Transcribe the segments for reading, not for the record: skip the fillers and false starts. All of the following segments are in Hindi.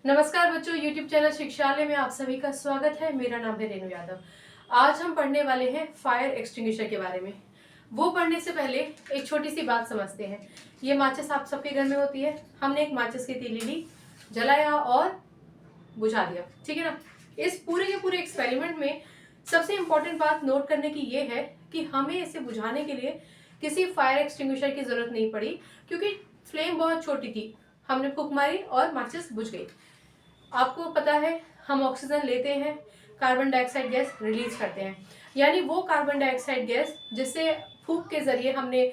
नमस्कार बच्चों, YouTube चैनल शिक्षालय में आप सभी का स्वागत है। मेरा नाम है रेणु यादव। आज हम पढ़ने वाले हैं फायर एक्सटिंग्विशर के बारे में। वो पढ़ने से पहले एक छोटी सी बात समझते हैं। ये माचिस आप सबके घर में होती है। हमने एक माचिस की तीली ली, जलाया और बुझा दिया, ठीक है ना। इस पूरे के पूरे एक्सपेरिमेंट में सबसे इम्पोर्टेंट बात नोट करने की ये है कि हमें इसे बुझाने के लिए किसी फायर एक्सटिंग्विशर की जरूरत नहीं पड़ी, क्योंकि फ्लेम बहुत छोटी थी। हमने फूंक मारी और माचिस बुझ गई। आपको पता है हम ऑक्सीजन लेते हैं, कार्बन डाइऑक्साइड गैस रिलीज करते हैं, यानी वो कार्बन डाइऑक्साइड गैस जिससे फूंक के जरिए हमने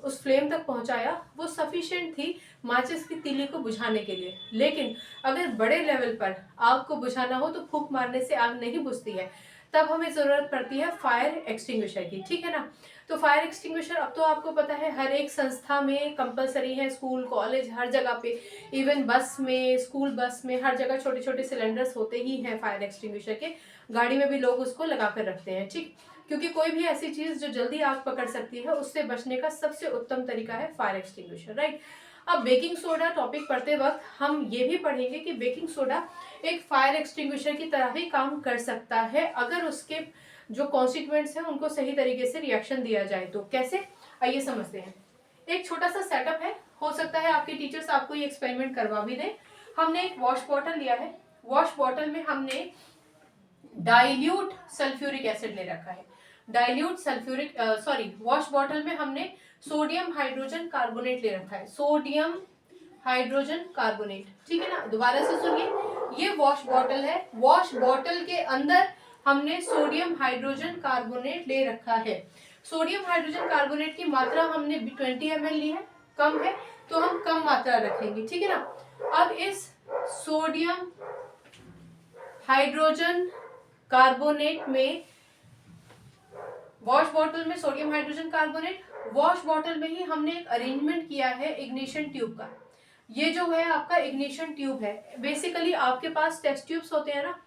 उस फ्लेम तक पहुंचाया, वो सफिशिएंट थी माचिस की तीली को बुझाने के लिए। लेकिन अगर बड़े लेवल पर आग को बुझाना हो तो फूंक मारने से आग नहीं बुझती है, तब हमें जरूरत पड़ती है फायर एक्सटिंग्विशर की, ठीक है ना। तो फायर एक्सटिंग्विशर अब तो आपको पता है हर एक संस्था में कंपलसरी है, स्कूल कॉलेज हर जगह पे, इवन बस में, स्कूल बस में, हर जगह छोटे छोटे सिलेंडर्स होते ही हैं फायर एक्सटिंग्विशर के। गाड़ी में भी लोग उसको लगा कर रखते हैं, ठीक, क्योंकि कोई भी ऐसी चीज जो जल्दी आग पकड़ सकती है उससे बचने का सबसे उत्तम तरीका है फायर एक्सटिंग्विशर, राइट। अब बेकिंग सोडा टॉपिक पढ़ते वक्त हम ये भी पढ़ेंगे कि बेकिंग सोडा एक फायर एक्सटिंग्विशर की तरह भी काम कर सकता है, अगर उसके जो कॉन्सिक्वेंस है उनको सही तरीके से रिएक्शन दिया जाए। तो कैसे, आइए समझते हैं। एक छोटा सा सेटअप है, हो सकता है आपके टीचर्स आपको ये एक्सपेरिमेंट करवा भी दें। हमने एक वॉश बॉटल लिया है। वॉश बॉटल में हमने डाइल्यूट सल्फ्यूरिक एसिड ले रखा है। डाइल्यूट सल्फ्यूरिक वॉश बॉटल में हमने सोडियम हाइड्रोजन कार्बोनेट ले रखा है। सोडियम हाइड्रोजन कार्बोनेट, ठीक है ना। दोबारा से सुनिए, ये वॉश बॉटल है। वॉश बॉटल के अंदर हमने सोडियम हाइड्रोजन कार्बोनेट ले रखा है। सोडियम हाइड्रोजन कार्बोनेट की मात्रा हमने 20 ml ली है, कम है तो हम कम मात्रा रखेंगे, ठीक है ना। अब इस सोडियम हाइड्रोजन कार्बोनेट में, वॉश बॉटल में sodium hydrogen carbonate, wash bottle में ही हमने एक अरेंजमेंट किया है इग्निशन ट्यूब का। ये जो है आपका इग्निशन ट्यूब है। बेसिकली आपके पास टेस्ट ट्यूब्स होते हैं ना,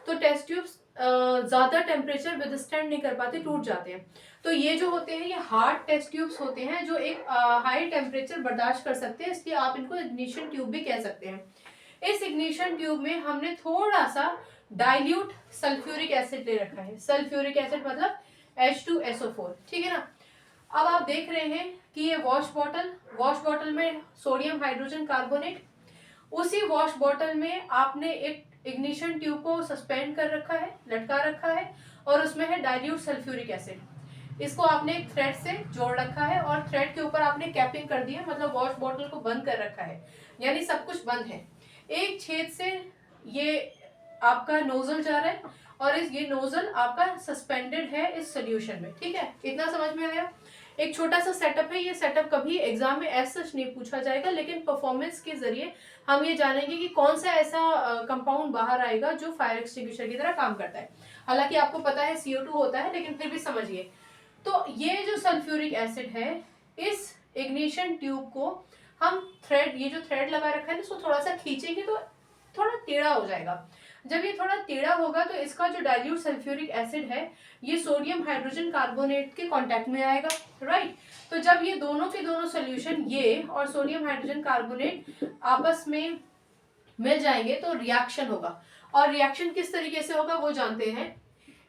तो टेस्ट ट्यूब्स ज्यादा टेम्परेचर विदस्टैंड नहीं कर पाते, टूट जाते हैं। तो ये जो होते हैं ये हार्ड टेस्ट ट्यूब्स होते हैं जो एक हाई टेम्परेचर बर्दाश्त कर सकते हैं, इसलिए आप इनको इग्निशन ट्यूब भी कह सकते हैं। इस इग्निशन ट्यूब में हमने थोड़ा सा डाइल्यूट सल्फ्यूरिक एसिड ले रखा है। सल्फ्यूरिक एसिड मतलब H2SO4, ठीक है ना। अब आप देख रहे हैं कि ये वॉश बॉटल में सोडियम हाइड्रोजन कार्बोनेट, उसी वॉश बॉटल में आपने एक इग्निशन ट्यूब को सस्पेंड कर रखा है, लटका रखा है, और उसमें है डाइल्यूट सल्फ्यूरिक एसिड। इसको आपने एक थ्रेड से जोड़ रखा है और थ्रेड के ऊपर आपने कैपिंग कर दी है, मतलब वॉश बॉटल को बंद कर रखा है, यानी सब कुछ बंद है। एक छेद से ये आपका नोजल जा रहा है और ये नोजल आपका सस्पेंडेड है इस सोल्यूशन में, ठीक है। इतना समझ में आया। एक छोटा सा सेटअप है। ये सेटअप कभी एग्जाम में एज सच नहीं पूछा जाएगा, लेकिन परफॉर्मेंस के जरिए हम ये जानेंगे कि कौन सा ऐसा कंपाउंड बाहर आएगा जो फायर एक्सटिंग्विशर की तरह काम करता है। हालांकि आपको पता है CO2 होता है, लेकिन फिर भी समझिए। तो ये जो सल्फ्यूरिक एसिड है, इस इग्निशन ट्यूब को हम थ्रेड, ये जो थ्रेड लगा रखा है इसको थोड़ा सा खींचेंगे तो थोड़ा टेढ़ा हो जाएगा। जब ये थोड़ा टेढ़ा होगा तो इसका जो डाइल्यूट सल्फ्यूरिक एसिड है ये सोडियम हाइड्रोजन कार्बोनेट के कांटेक्ट में आएगा, राइट। तो जब ये दोनों के दोनों सोल्यूशन, ये और सोडियम हाइड्रोजन कार्बोनेट आपस में मिल जाएंगे तो रिएक्शन होगा। और रिएक्शन किस तरीके से होगा वो जानते हैं।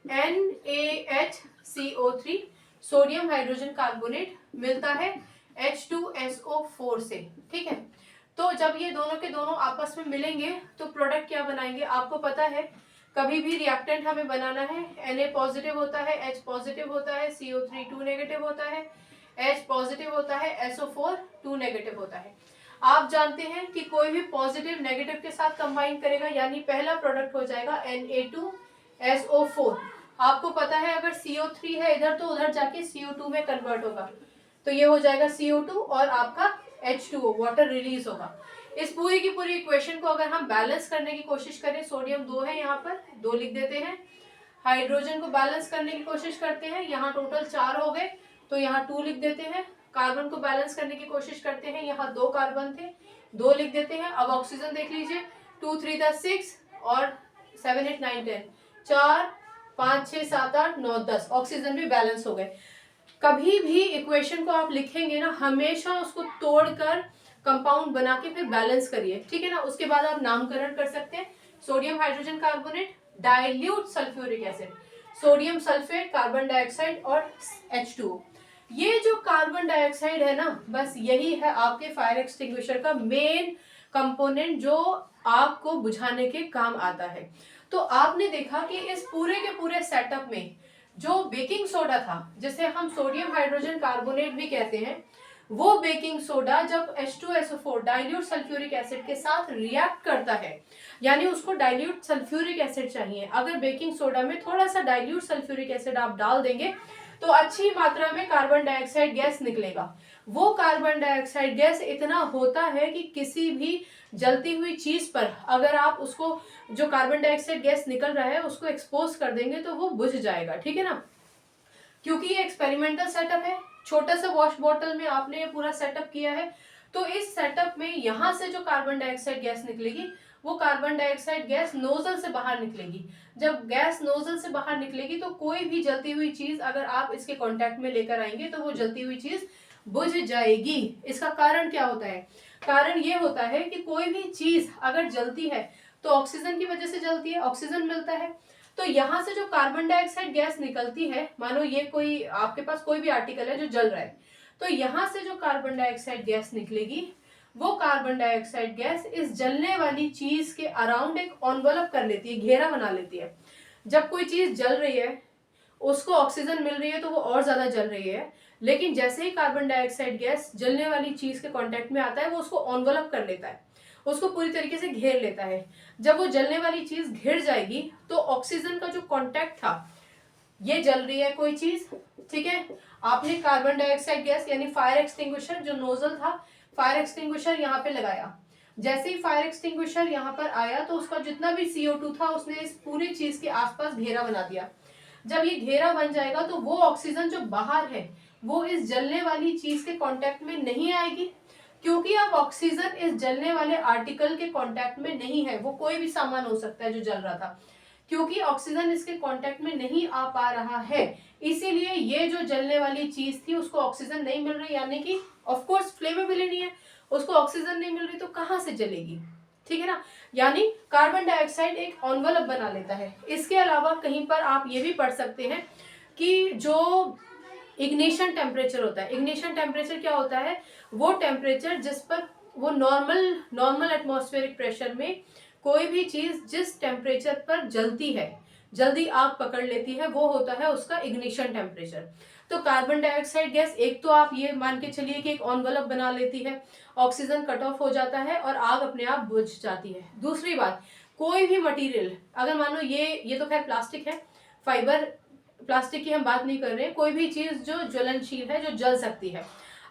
NaHCO3 सोडियम हाइड्रोजन कार्बोनेट मिलता है H2SO4 से, ठीक है। तो जब ये दोनों के दोनों आपस में मिलेंगे तो प्रोडक्ट क्या बनाएंगे, आपको पता है कभी भी रिएक्टेंट हमें बनाना है, Na पॉजिटिव होता है, H पॉजिटिव होता है, CO3 2 नेगेटिव होता है, H पॉजिटिव होता है, SO4 2 नेगेटिव होता है। आप जानते हैं कि कोई भी पॉजिटिव नेगेटिव के साथ कंबाइन करेगा, यानी पहला प्रोडक्ट हो जाएगा Na2SO4। आपको पता है अगर CO3 है इधर तो उधर जाके CO2 में कन्वर्ट होगा, तो ये हो जाएगा CO2 और आपका H2O, वाटर रिलीज होगा। इस पूरी की पूरी इक्वेशन को अगर हम बैलेंस करने की कोशिश करें, सोडियम 2 है, यहाँ पर 2 लिख देते हैं। हाइड्रोजन को बैलेंस करने की कोशिश करते हैं, यहाँ टोटल 4 हो गए तो यहाँ 2 लिख देते हैं। कार्बन को बैलेंस करने की कोशिश करते हैं, यहाँ 2 कार्बन थे, 2 लिख देते हैं। अब ऑक्सीजन देख लीजिए, 2 3 6 और 7 8 9 10, 4 5 6 7 8 9 10, ऑक्सीजन भी बैलेंस हो गए। कभी भी इक्वेशन को आप लिखेंगे ना, हमेशा उसको तोड़कर कंपाउंड बना के फिर बैलेंस करिए, ठीक है ना। उसके बाद आप नामकरण कर सकते हैं, sodium hydrogen carbonate, dilute sulphuric acid, sodium sulphate, carbon dioxide और H2O। ये जो कार्बन डाइऑक्साइड है ना, बस यही है आपके फायर एक्सटिंग्विशर का मेन कंपोनेंट जो आपको बुझाने के काम आता है। तो आपने देखा कि इस पूरे के पूरे सेटअप में जो बेकिंग सोडा था, जिसे हम सोडियम हाइड्रोजन कार्बोनेट भी कहते हैं, वो बेकिंग सोडा जब H2SO4 डाइल्यूट सल्फ्यूरिक एसिड के साथ रिएक्ट करता है, यानी उसको डाइल्यूट सल्फ्यूरिक एसिड चाहिए, अगर बेकिंग सोडा में थोड़ा सा डाइल्यूट सल्फ्यूरिक एसिड आप डाल देंगे तो अच्छी मात्रा में कार्बन डाइऑक्साइड गैस निकलेगा। वो कार्बन डाइऑक्साइड गैस इतना होता है कि किसी भी जलती हुई चीज पर अगर आप उसको, जो कार्बन डाइऑक्साइड गैस निकल रहा है, उसको एक्सपोज कर देंगे तो वो बुझ जाएगा, ठीक है ना। क्योंकि ये एक्सपेरिमेंटल सेटअप है, छोटा सा वॉश बॉटल में आपने ये पूरा सेटअप किया है, तो इस सेटअप में यहाँ से जो कार्बन डाइऑक्साइड गैस निकलेगी वो कार्बन डाइऑक्साइड गैस नोजल से बाहर निकलेगी। जब गैस नोजल से बाहर निकलेगी तो कोई भी जलती हुई चीज अगर आप इसके कांटेक्ट में लेकर आएंगे तो वो जलती हुई चीज बुझ जाएगी। इसका कारण क्या होता है? कारण ये होता है कि कोई भी चीज अगर जलती है तो ऑक्सीजन की वजह से जलती है, ऑक्सीजन मिलता है। तो यहाँ से जो कार्बन डाइऑक्साइड गैस निकलती है, मानो ये कोई आपके पास कोई भी आर्टिकल है जो जल रहा है, तो यहाँ से जो कार्बन डाइऑक्साइड गैस निकलेगी वो कार्बन डाइऑक्साइड गैस इस जलने वाली चीज के अराउंड एक एनवलप कर लेती है, घेरा बना लेती है। जब कोई चीज जल रही है, उसको ऑक्सीजन मिल रही है तो वो और ज्यादा जल रही है, लेकिन जैसे ही कार्बन डाइऑक्साइड गैस जलने वाली चीज के कांटेक्ट में आता है वो उसको एनवलप कर लेता है, उसको पूरी तरीके से घेर लेता है। जब वो जलने वाली चीज घिर जाएगी तो ऑक्सीजन का जो कांटेक्ट था, ये जल रही है कोई चीज, ठीक है, आपने कार्बन डाइऑक्साइड गैस यानी फायर एक्सटिंग्विशर जो नोजल था, फायर एक्सटिंग्विशर यहाँ पे लगाया। जैसे ही फायर एक्सटिंग्विशर यहाँ पर आया तो उसका जितना भी CO2 था उसने इस पूरी चीज के आसपास घेरा बना दिया। जब ये घेरा बन जाएगा तो वो ऑक्सीजन जो बाहर है वो इस जलने वाली चीज के कांटेक्ट में नहीं आएगी, क्योंकि अब ऑक्सीजन इस जलने वाले आर्टिकल के कांटेक्ट में नहीं है। वो कोई भी सामान हो सकता है जो जल रहा था, क्योंकि ऑक्सीजन इसके कांटेक्ट में नहीं आ पा रहा है, इसीलिए ये जो जलने वाली चीज थी उसको ऑक्सीजन नहीं मिल रही, यानी कि ऑफ कोर्स फ्लेमेबल ही नहीं है, उसको ऑक्सीजन नहीं मिल रही तो कहाँ से जलेगी, ठीक है ना। यानी कार्बन डाइऑक्साइड एक एनवलप बना लेता है। इसके अलावा कहीं पर आप ये भी पढ़ सकते हैं कि जो इग्निशन टेम्परेचर होता है, इग्निशन टेम्परेचर क्या होता है? वो टेम्परेचर जिस पर वो नॉर्मल एटमॉस्फेरिक प्रेशर में कोई भी चीज जिस टेम्परेचर पर जलती है, जल्दी आग पकड़ लेती है, वो होता है उसका इग्निशन टेम्परेचर। तो कार्बन डाइऑक्साइड गैस, एक तो आप ये मान के चलिए कि एक एनवलप बना लेती है, ऑक्सीजन कट ऑफ हो जाता है और आग अपने आप बुझ जाती है। दूसरी बात, कोई भी मटेरियल अगर मानो ये तो खैर प्लास्टिक है, फाइबर प्लास्टिक की हम बात नहीं कर रहे हैं, कोई भी चीज जो ज्वलनशील है, जो जल सकती है,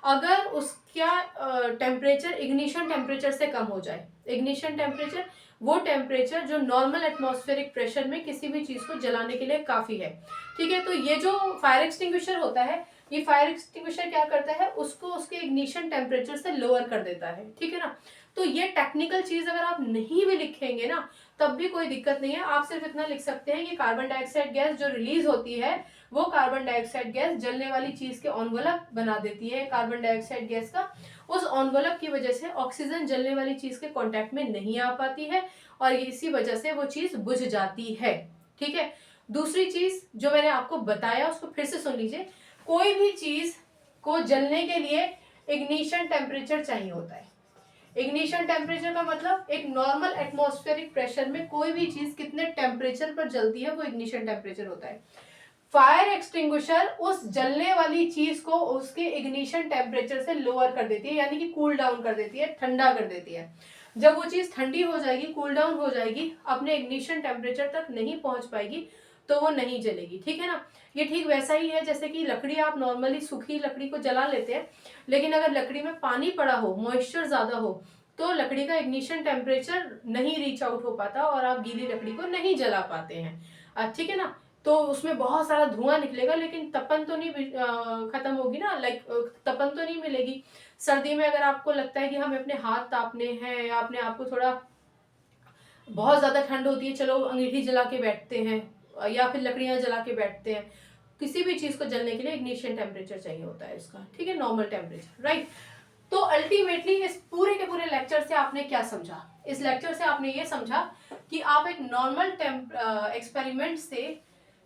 अगर उसका टेम्परेचर इग्निशन टेम्परेचर से कम हो जाए, इग्निशन टेम्परेचर वो टेम्परेचर जो नॉर्मल एटमॉस्फेरिक प्रेशर में किसी भी चीज को जलाने के लिए काफी है, ठीक है। तो ये जो फायर एक्सटिंग्विशर होता है, ये फायर एक्सटिंग्विशर क्या करता है? उसको उसके इग्निशन टेम्परेचर से लोअर कर देता है, ठीक है ना। तो ये टेक्निकल चीज अगर आप नहीं भी लिखेंगे ना तब भी कोई दिक्कत नहीं है, आप सिर्फ इतना लिख सकते हैं कि कार्बन डाइऑक्साइड गैस जो रिलीज होती है वो कार्बन डाइऑक्साइड गैस जलने वाली चीज के एनवलप बना देती है। कार्बन डाइऑक्साइड गैस का उस एनवलप की वजह से ऑक्सीजन जलने वाली चीज के कांटेक्ट में नहीं आ पाती है और इसी वजह से वो चीज बुझ जाती है, ठीक है। दूसरी चीज जो मैंने आपको बताया उसको फिर से सुन लीजिए, कोई भी चीज को जलने के लिए इग्निशन टेम्परेचर चाहिए होता है। इग्निशन टेम्परेचर का मतलब एक नॉर्मल एटमॉस्फेरिक प्रेशर में कोई भी चीज कितने टेम्परेचर पर जलती है वो इग्निशन टेम्परेचर होता है। फायर एक्सटिंग्विशर उस जलने वाली चीज को उसके इग्निशन टेम्परेचर से लोअर कर देती है, यानी कि कूल डाउन कर देती है, ठंडा कर देती है। जब वो चीज ठंडी हो जाएगी, कूल डाउन हो जाएगी, अपने इग्निशन टेम्परेचर तक नहीं पहुंच पाएगी तो वो नहीं जलेगी, ठीक है ना। ये ठीक वैसा ही है जैसे कि लकड़ी, आप नॉर्मली सूखी लकड़ी को जला लेते हैं, लेकिन अगर लकड़ी में पानी पड़ा हो, मॉइस्चर ज्यादा हो, तो लकड़ी का इग्निशन टेम्परेचर नहीं रीच आउट हो पाता और आप गीली लकड़ी को नहीं जला पाते हैं, ठीक है ना। तो उसमें बहुत सारा धुआं निकलेगा लेकिन तपन तो नहीं खत्म होगी ना, लाइक तपन तो नहीं मिलेगी। सर्दी में अगर आपको लगता है कि हमें अपने हाथ तापने हैं या अपने आप को थोड़ा बहुत ज्यादा ठंड होती है, चलो अंगीठी जला के बैठते हैं या फिर लकड़ियां जला के बैठते हैं, किसी भी चीज को जलने के लिए इग्निशन टेम्परेचर चाहिए होता है इसका, ठीक है, नॉर्मल टेम्परेचर, राइट। तो अल्टीमेटली इस पूरे के पूरे लेक्चर से आपने क्या समझा? इस लेक्चर से आपने ये समझा कि आप एक नॉर्मल एक्सपेरिमेंट से,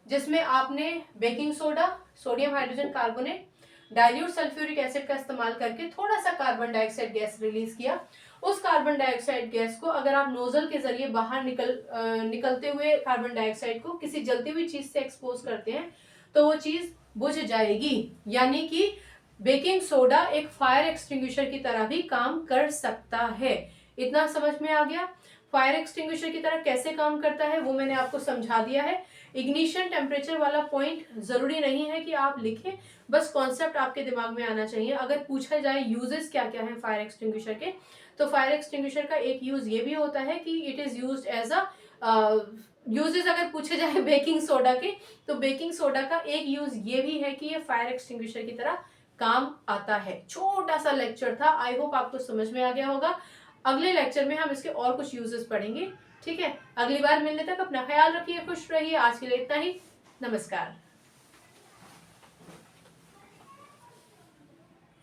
जिसमें आपने baking soda, sodium hydrogen carbonate, dilute sulphuric acid का इस्तेमाल करके थोड़ा सा कार्बन डाइऑक्साइड गैस रिलीज किया, उस कार्बन डाइऑक्साइड गैस को अगर आप नोजल के जरिए बाहर निकलते हुए कार्बन डाइऑक्साइड को किसी जलती हुई चीज से एक्सपोज करते हैं तो वो चीज बुझ जाएगी। यानी कि बेकिंग सोडा एक फायर एक्सटिंग्विशर की तरह भी काम कर सकता है। इतना समझ में आ गया? फायर एक्सटिंग्विशर की तरह कैसे काम करता है वो मैंने आपको समझा दिया है। इग्निशन टेम्परेचर वाला पॉइंट जरूरी नहीं है कि आप लिखें, बस कॉन्सेप्ट आपके दिमाग में आना चाहिए। अगर पूछा जाए यूजेस क्या क्या है फायर एक्सटिंग्विशर के, तो फायर एक्सटिंग्विशर का एक यूज ये भी होता है कि it is used as a uses अगर पूछे जाए बेकिंग सोडा के, तो बेकिंग सोडा का एक यूज ये भी है कि ये फायर एक्सटिंग्विशर की तरह काम आता है। छोटा सा लेक्चर था, आई होप आपको समझ में आ गया होगा। अगले लेक्चर में हम इसके और कुछ यूजेस पढ़ेंगे। ठीक है, अगली बार मिलने तक अपना ख्याल रखिए, खुश रहिए। आज के लिए इतना ही, नमस्कार।